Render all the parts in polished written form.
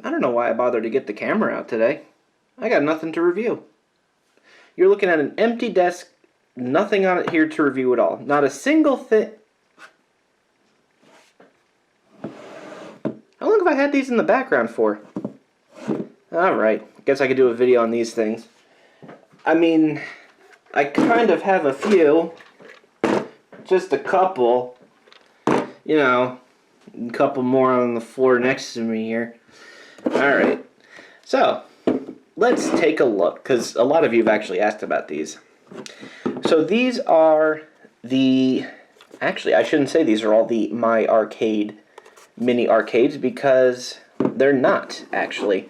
I don't know why I bothered to get the camera out today. I got nothing to review. You're looking at an empty desk, nothing on it here to review at all. Not a single thing. How long have I had these in the background for? Alright, guess I could do a video on these things. I mean, I kind of have a few. Just a couple. You know, a couple more on the floor next to me here. Alright, so let's take a look, because a lot of you have actually asked about these. So these are the, actually I shouldn't say these are all the MyArcade mini arcades, because they're not, actually.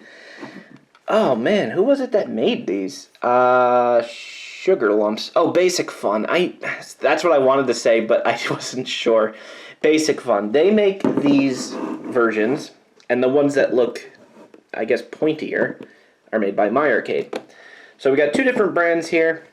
Oh man, who was it that made these? Sugar Lumps. Oh, Basic Fun. That's what I wanted to say, but I wasn't sure. Basic Fun. They make these versions, and the ones that look, I guess, pointier are made by MyArcade. So we got two different brands here,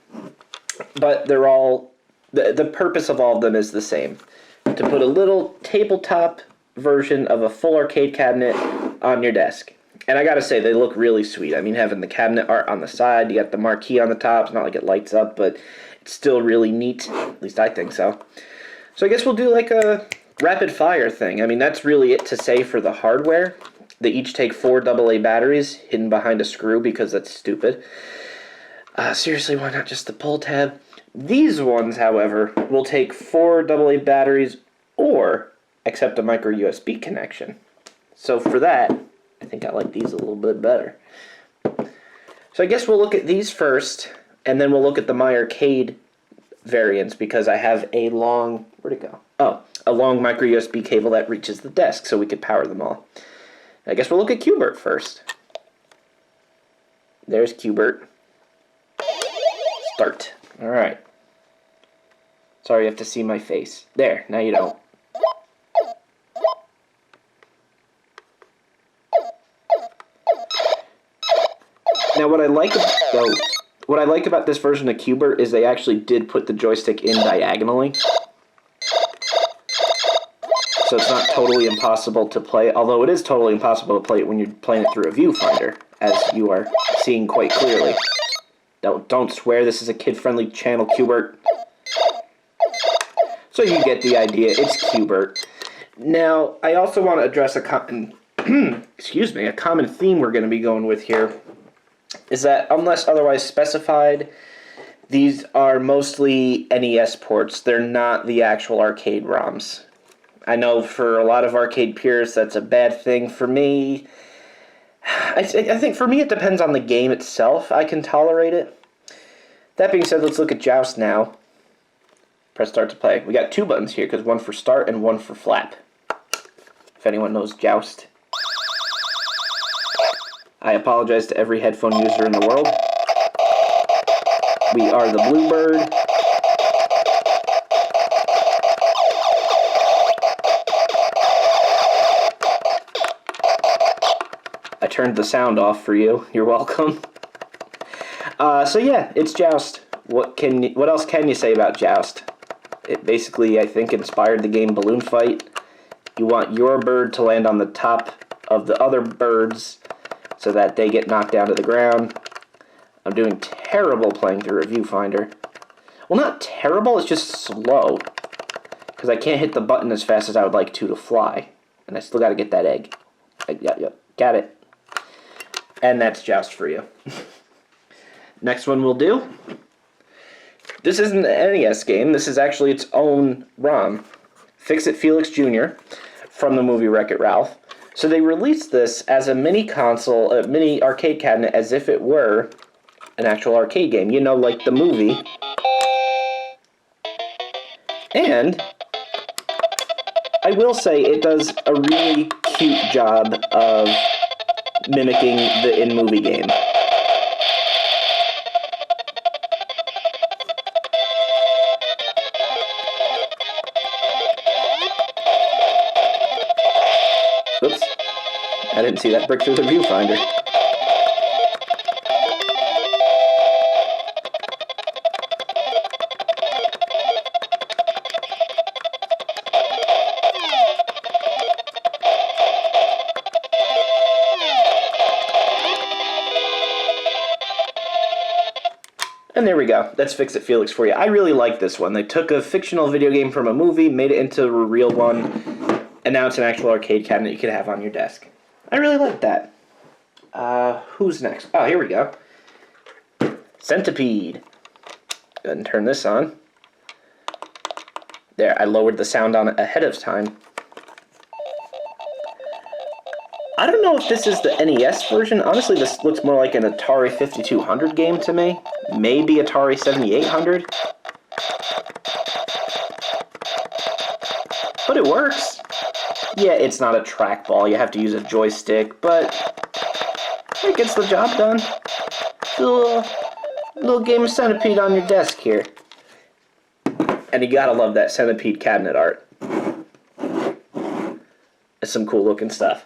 but they're all, the purpose of all of them is the same. To put a little tabletop version of a full arcade cabinet on your desk. And I gotta say, they look really sweet. I mean, having the cabinet art on the side, you got the marquee on the top. It's not like it lights up, but it's still really neat. At least I think so. So I guess we'll do like a rapid fire thing. I mean, that's really it to say for the hardware. They each take 4 AA batteries hidden behind a screw, because that's stupid. Seriously, why not just the pull tab? These ones, however, will take 4 AA batteries or accept a micro USB connection. So for that, I think I like these a little bit better. So I guess we'll look at these first, and then we'll look at the MyArcade variants, because I have a long, where'd it go? Oh, a long micro USB cable that reaches the desk, so we could power them all. I guess we'll look at QBert first. There's QBert. Start. Alright. Sorry you have to see my face. There, now you don't. Now what I like about this version of QBert is they actually did put the joystick in diagonally. So it's not totally impossible to play, although it is totally impossible to play it when you're playing it through a viewfinder, as you are seeing quite clearly. Don't swear, this is a kid-friendly channel, QBert. So you get the idea, it's QBert. Now, I also want to address a common theme we're going to be going with here, is that unless otherwise specified, these are mostly NES ports. They're not the actual arcade ROMs. I know for a lot of arcade purists that's a bad thing. For me, I think for me it depends on the game itself. I can tolerate it. That being said, let's look at Joust now. Press start to play. We got 2 buttons here, because one for start and one for flap. If anyone knows Joust. I apologize to every headphone user in the world. We are the Bluebird. I turned the sound off for you. You're welcome. So yeah, it's Joust. What else can you say about Joust? It basically, I think, inspired the game Balloon Fight. You want your bird to land on the top of the other birds so that they get knocked down to the ground. I'm doing terrible playing through a viewfinder. Well, not terrible, it's just slow. Because I can't hit the button as fast as I would like to fly. And I still got to get that egg. Yep, got it. And that's Joust for you. Next one we'll do. This isn't an NES game. This is actually its own ROM. It Felix Jr. from the movie Wreck-It Ralph. So they released this as a mini console, a mini arcade cabinet, as if it were an actual arcade game. You know, like the movie. And I will say it does a really cute job of mimicking the in-movie game. Oops. I didn't see that brick through the viewfinder. go. That's Fix It Felix for you. I really like this one. They took a fictional video game from a movie, made it into a real one, and now it's an actual arcade cabinet you could have on your desk. I really like that. Who's next? Oh, here we go. Centipede. Go ahead and turn this on. There, I lowered the sound on it ahead of time. I don't know if this is the NES version. Honestly, this looks more like an Atari 5200 game to me. Maybe Atari 7800. But it works. Yeah, it's not a trackball. You have to use a joystick, but it gets the job done. A little game of Centipede on your desk here. And you gotta love that Centipede cabinet art. It's some cool looking stuff.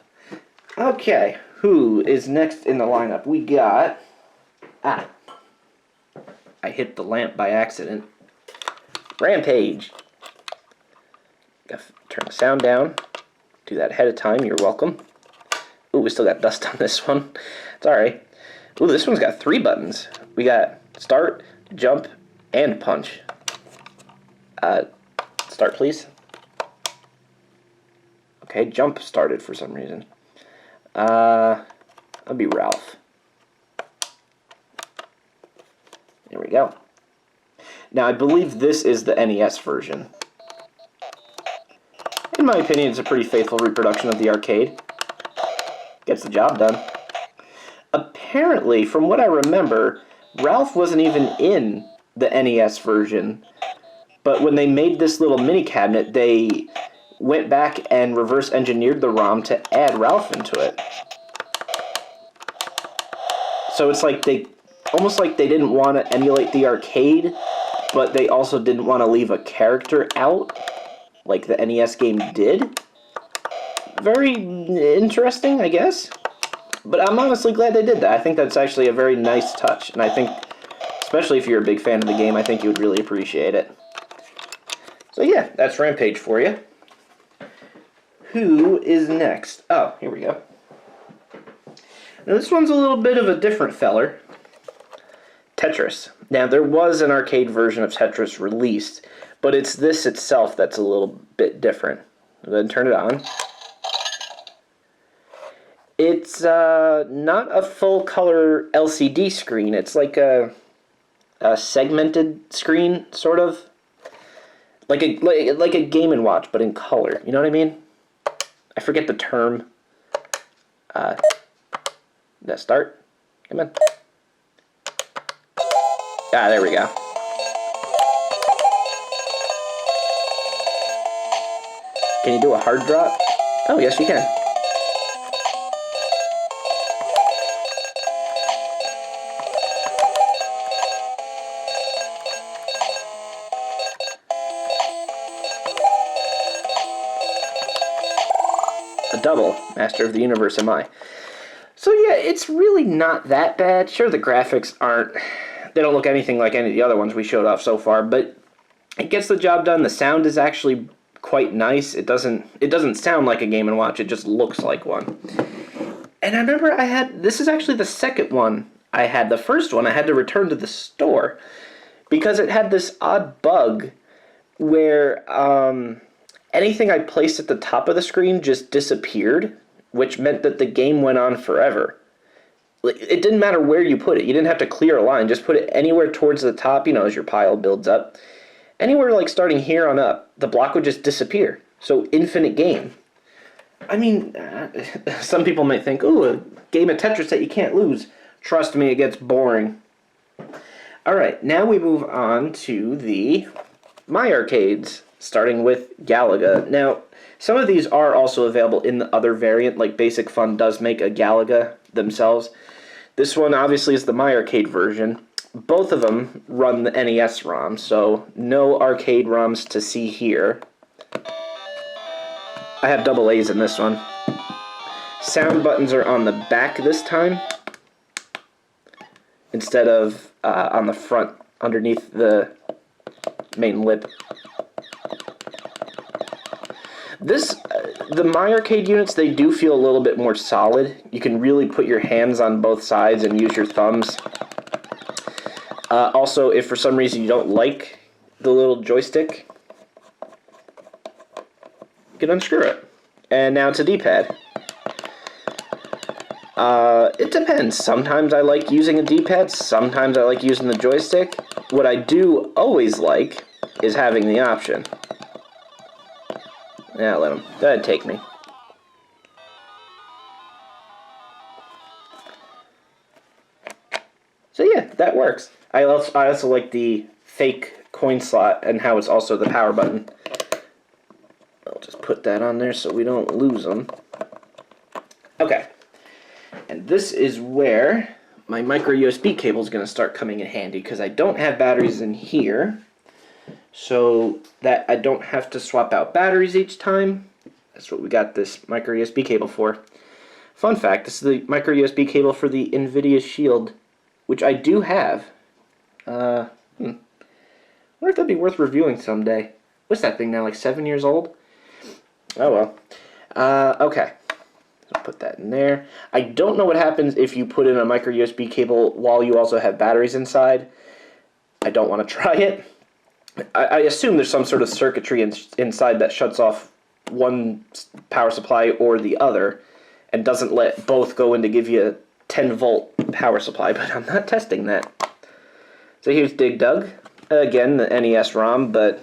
Okay, who is next in the lineup? We got... I hit the lamp by accident. Rampage. Gotta turn the sound down. Do that ahead of time, you're welcome. Ooh, we still got dust on this one. It's alright. Ooh, this one's got 3 buttons. We got start, jump, and punch. Start, please. Okay, jump started for some reason. That'll be Ralph. There we go. Now, I believe this is the NES version. In my opinion, it's a pretty faithful reproduction of the arcade. Gets the job done. Apparently, from what I remember, Ralph wasn't even in the NES version. But when they made this little mini cabinet, they went back and reverse engineered the ROM to add Ralph into it. So it's like almost like they didn't want to emulate the arcade, but they also didn't want to leave a character out, like the NES game did. Very interesting, I guess. But I'm honestly glad they did that. I think that's actually a very nice touch, and I think, especially if you're a big fan of the game, I think you would really appreciate it. So yeah, that's Rampage for you. Who is next? Oh, here we go. Now this one's a little bit of a different feller. Tetris. Now there was an arcade version of Tetris released, but it's this itself that's a little bit different. Go ahead and turn it on. It's not a full color LCD screen. It's like a segmented screen, sort of. Like a Game & Watch, but in color. You know what I mean? I forget the term. That start? Come on. Ah, there we go. Can you do a hard drop? Oh, yes you can. A double. Master of the Universe am I. So yeah, it's really not that bad. Sure, the graphics aren't... They don't look anything like any of the other ones we showed off so far, but it gets the job done. The sound is actually quite nice. It doesn't sound like a Game & Watch. It just looks like one. And I remember this is actually the second one I had. The first one I had to return to the store because it had this odd bug where anything I placed at the top of the screen just disappeared, which meant that the game went on forever. It didn't matter where you put it. You didn't have to clear a line. Just put it anywhere towards the top, you know, as your pile builds up. Anywhere like starting here on up, the block would just disappear. So infinite game. I mean, some people might think, ooh, a game of Tetris that you can't lose. Trust me, it gets boring. Alright, now we move on to the MyArcades, starting with Galaga. Now, some of these are also available in the other variant, like Basic Fun does make a Galaga themselves. This one obviously is the MyArcade version. Both of them run the NES ROM, so no arcade ROMs to see here. I have double A's in this one. Sound buttons are on the back this time, instead of on the front, underneath the main lip. The MyArcade units, they do feel a little bit more solid. You can really put your hands on both sides and use your thumbs. Also, if for some reason you don't like the little joystick, you can unscrew it. And now it's a D-pad. It depends. Sometimes I like using a D-pad, sometimes I like using the joystick. What I do always like is having the option. Yeah, let him. Go ahead, take me. So yeah, that works. I also like the fake coin slot and how it's also the power button. I'll just put that on there so we don't lose them. Okay. And this is where my micro USB cable is going to start coming in handy, because I don't have batteries in here, so that I don't have to swap out batteries each time. That's what we got this micro USB cable for. Fun fact, this is the micro USB cable for the NVIDIA Shield, which I do have. I wonder if that'd be worth reviewing someday. What's that thing now, like 7 years old? Oh well. Okay. So put that in there. I don't know what happens if you put in a micro USB cable while you also have batteries inside. I don't want to try it. I assume there's some sort of circuitry inside that shuts off one power supply or the other and doesn't let both go in to give you a 10-volt power supply, but I'm not testing that. So here's Dig Dug. Again, the NES ROM, but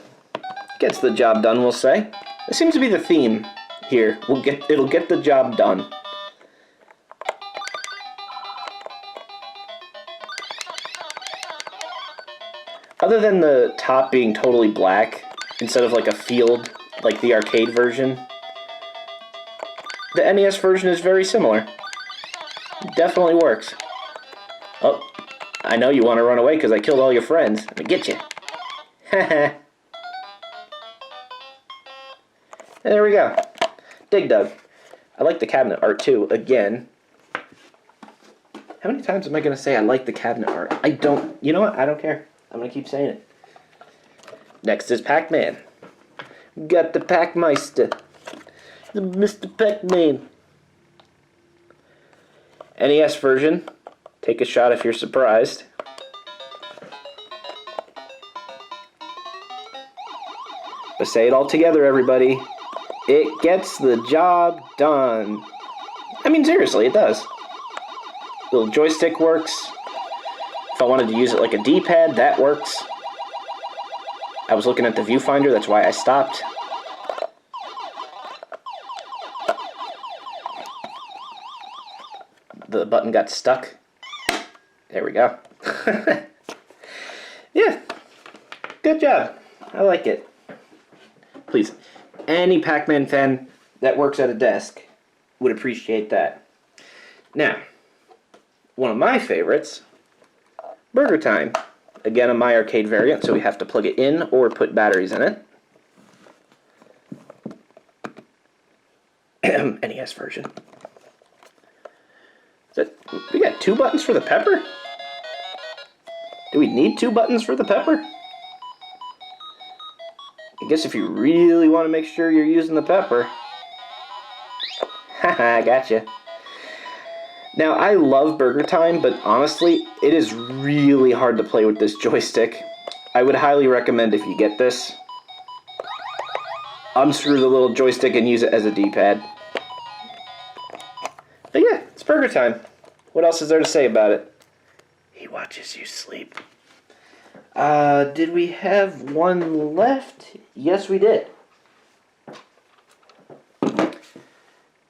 gets the job done, we'll say. It seems to be the theme here. It'll get the job done. Other than the top being totally black instead of like a field like the arcade version, the NES version is very similar. It definitely works. Oh, I know you want to run away because I killed all your friends. I'm gonna get you. Haha. There we go. Dig Dug. I like the cabinet art too, again. How many times am I going to say I like the cabinet art? I don't... You know what? I don't care. I'm going to keep saying it. Next is PacMan. Got the Pac-Meister. The Mr. PacMan. NES version. Take a shot if you're surprised. But say it all together, everybody. It gets the job done. I mean, seriously, it does. Little joystick works. If I wanted to use it like a D-pad, that works. I was looking at the viewfinder, that's why I stopped. The button got stuck. There we go. Yeah, good job. I like it. Please, any Pac-Man fan that works at a desk would appreciate that. Now, one of my favorites, Burger Time. Again, a MyArcade variant, so we have to plug it in or put batteries in it. NES version. We got 2 buttons for the pepper? Do we need 2 buttons for the pepper? I guess if you really want to make sure you're using the pepper. Haha, gotcha. Now, I love Burger Time, but honestly, it is really hard to play with this joystick. I would highly recommend, if you get this, unscrew the little joystick and use it as a D-pad. But yeah, it's Burger Time. What else is there to say about it? He watches you sleep. Did we have one left? Yes, we did.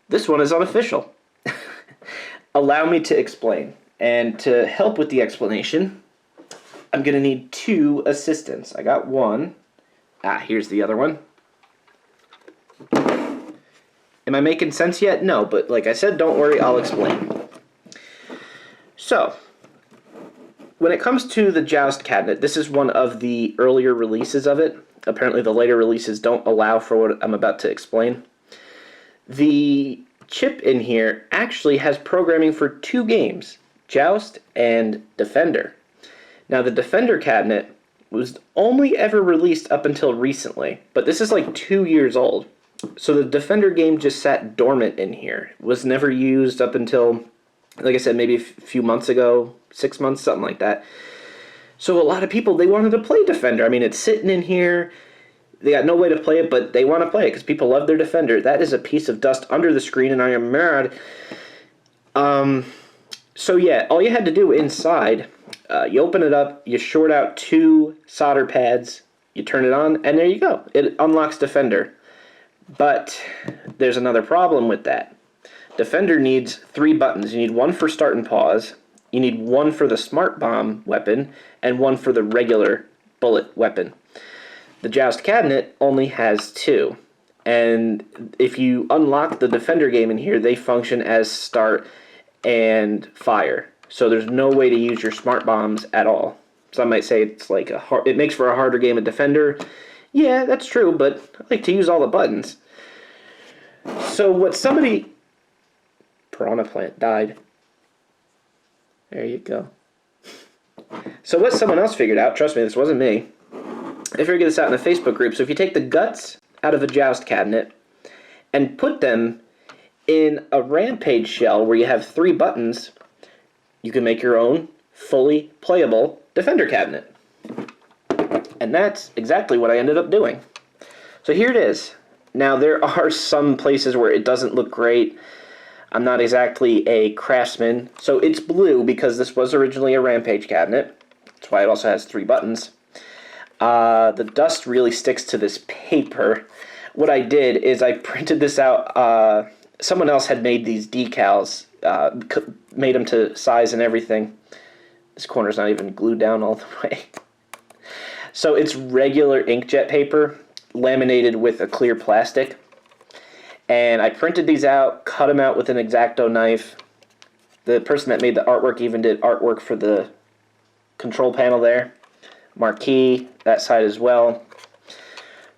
This one is unofficial. Allow me to explain. And to help with the explanation, I'm going to need 2 assistants. I got one. Here's the other one. Am I making sense yet? No, but like I said, don't worry, I'll explain. So, when it comes to the Joust Cabinet, this is one of the earlier releases of it. Apparently the later releases don't allow for what I'm about to explain. The chip in here actually has programming for 2 games, Joust and Defender. Now the Defender cabinet was only ever released up until recently, but this is like 2 years old. So the Defender game just sat dormant in here. It was never used up until, like I said, maybe a few months ago, 6 months, something like that. So a lot of people, they wanted to play Defender. I mean, it's sitting in here. They got no way to play it, but they want to play it because people love their Defender. That is a piece of dust under the screen, and I am mad. So yeah, all you had to do inside, you open it up, you short out 2 solder pads, you turn it on, and there you go. It unlocks Defender. But there's another problem with that. Defender needs 3 buttons. You need one for start and pause, you need one for the smart bomb weapon, and one for the regular bullet weapon. The Joust Cabinet only has 2. And if you unlock the Defender game in here, they function as start and fire. So there's no way to use your smart bombs at all. Some might say it's like it makes for a harder game of Defender. Yeah, that's true, but I like to use all the buttons. So what somebody... Piranha plant died. There you go. So what someone else figured out, trust me, this wasn't me. They figured this out in a Facebook group. So if you take the guts out of a Joust cabinet and put them in a Rampage shell where you have 3 buttons, you can make your own fully playable Defender cabinet. And that's exactly what I ended up doing. So here it is. Now there are some places where it doesn't look great. I'm not exactly a craftsman. So it's blue because this was originally a Rampage cabinet. That's why it also has 3 buttons. The dust really sticks to this paper. What I did is I printed this out. Someone else had made these decals, made them to size and everything. This corner's not even glued down all the way. So it's regular inkjet paper, laminated with a clear plastic. And I printed these out, cut them out with an X-Acto knife. The person that made the artwork even did artwork for the control panel there. Marquee, that side as well.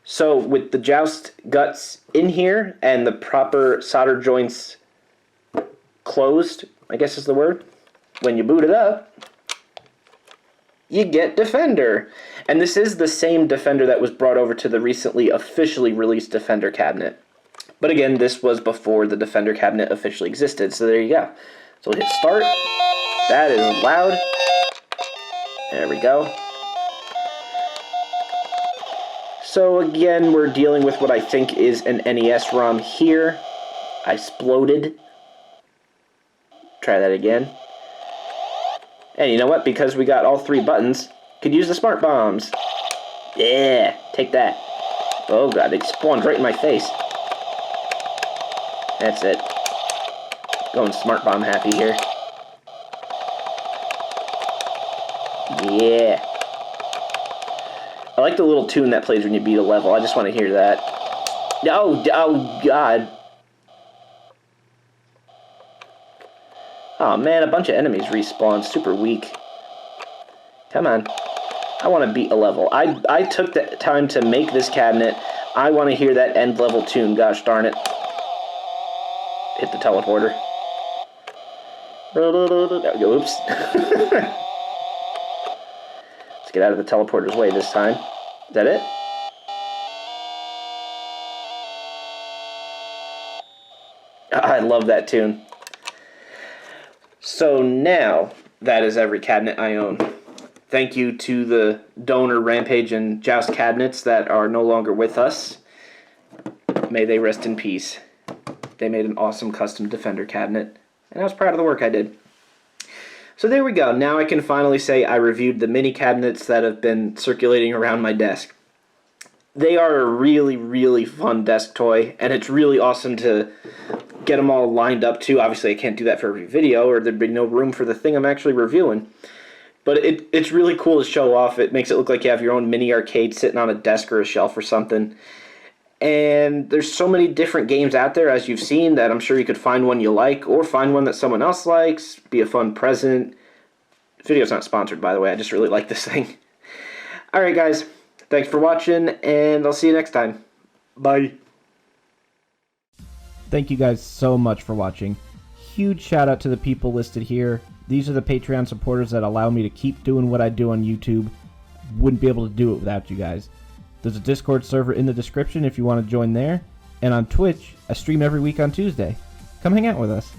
So with the Joust guts in here and the proper solder joints closed, I guess is the word, when you boot it up, you get Defender. And this is the same Defender that was brought over to the recently officially released Defender cabinet. But again, this was before the Defender cabinet officially existed, so there you go. So we'll hit start. That is loud. There we go. So again, we're dealing with what I think is an NES ROM here. I exploded. Try that again. And you know what? Because we got all 3 buttons, could use the smart bombs. Yeah, take that. Oh god, they spawned right in my face. That's it. Going smart bomb happy here. Yeah. I like the little tune that plays when you beat a level. I just want to hear that. Oh god. Oh man, a bunch of enemies respawn. Super weak. Come on. I want to beat a level. I took the time to make this cabinet. I want to hear that end level tune. Gosh darn it. Hit the teleporter. Oops. Let's get out of the teleporter's way this time. Is that it? I love that tune. So now, that is every cabinet I own. Thank you to the donor Rampage and Joust cabinets that are no longer with us. May they rest in peace. They made an awesome custom Defender cabinet, and I was proud of the work I did. So there we go. Now I can finally say I reviewed the mini cabinets that have been circulating around my desk. They are a really, really fun desk toy, and it's really awesome to get them all lined up too. Obviously I can't do that for every video, or there'd be no room for the thing I'm actually reviewing. But it's really cool to show off. It makes it look like you have your own mini arcade sitting on a desk or a shelf or something. And there's so many different games out there, as you've seen, that I'm sure you could find one you like, or find one that someone else likes, be a fun present. The video's not sponsored, by the way, I just really like this thing. Alright guys, thanks for watching, and I'll see you next time. Bye. Thank you guys so much for watching. Huge shout out to the people listed here. These are the Patreon supporters that allow me to keep doing what I do on YouTube. Wouldn't be able to do it without you guys. There's a Discord server in the description if you want to join there. And on Twitch, I stream every week on Tuesday. Come hang out with us.